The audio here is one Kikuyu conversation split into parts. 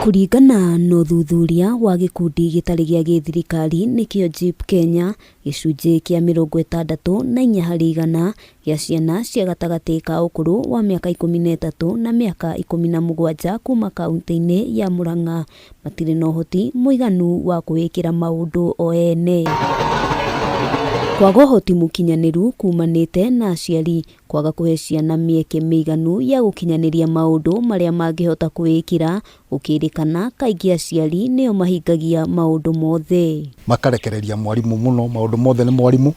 Kũringana na ũthuthuria wa gĩkundi gĩtarĩ gĩa gĩthirikari nĩkĩo JIP Kenya, gĩcunjĩ kĩa 64% gĩa ciana cia gatagatĩ ka ũkũrũ wa mĩaka 13 na mĩaka 17 kuma kaunti-inĩ ya Murang'a matirĩ na ũhoti mũiganu wa kwĩĩkĩra maũndũ o ene. Kwaga ũhoti mũkinyanĩru kumanĩte na aciari kwaga kũhe ciana mĩeke mĩiganu ya gũkinyanĩria maũndũ marĩa mangĩhota kwĩĩkĩra, gũkĩrĩkana kaingĩ aciari nĩo mahingagia maũndũ mothe. Makarekereria mwarimũ mũno, maũndũ mothe nĩ mwarimũ.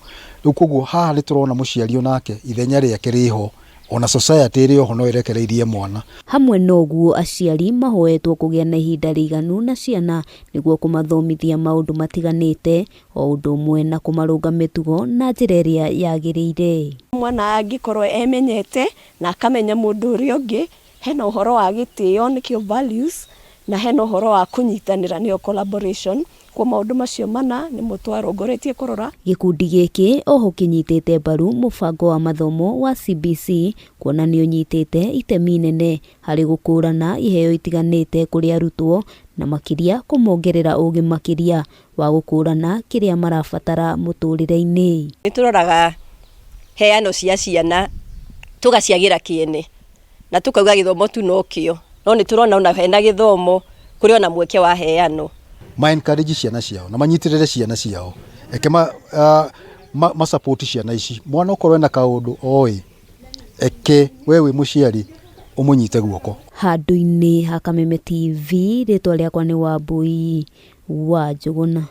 Rĩu koguo haha nĩ tũrona mũciari onake ithenya rĩake rĩho, ona society ĩrĩ oho no ĩrekereirie mwana. Hamwe na ũguo aciari mahoetwo kũgĩa na ihinda rĩiganu na ciana nĩguo kũmathomithia maũndũ matiganĩte, o ũndũ ũmwe na kũmarũnga mĩtugo na njĩra ĩrĩa yagĩrĩire. Mwana angĩkorwo emenyete na akamenya mũndũ ũrĩa ũngĩ, hena ũhoro wa gĩtĩo nĩkĩo values, na hena ũhoro wa kũnyitanĩra nĩyo collaboration. Kwa maũndũ macio mana nĩ mũtwarongoretie kũrora. Gĩkundi gĩkĩ oho kĩnyitĩte mbaru mũbango wa mathomo wa CBC, kuona nĩ ũnyitĩte itemi inene harĩ gũkũrana iheo itiganĩte kũrĩ arutwo na makĩria kũmongerera ũgĩ makĩria wa gũkũrana kĩrĩa marabatara mũtũrĩre-inĩ. Nĩ tũroraga heano cia ciana tũgaciagĩra kĩene na tũkauga gĩthomo tu no kĩo, no nĩ tũrona ona hena gĩthomo kũrĩ ona mweke wa heano. Ma-encourage ciana ciao na manyitĩrĩre ciana ciao, eke ma-support ciana ici. Mwana ũkorwo ena kaũndũ oĩ, eke we wĩ mũciari ũmũnyite guoko. Handũ-inĩ ha Kameme TV, rĩtwa rĩakwa nĩ Wambui wa Njũgũna.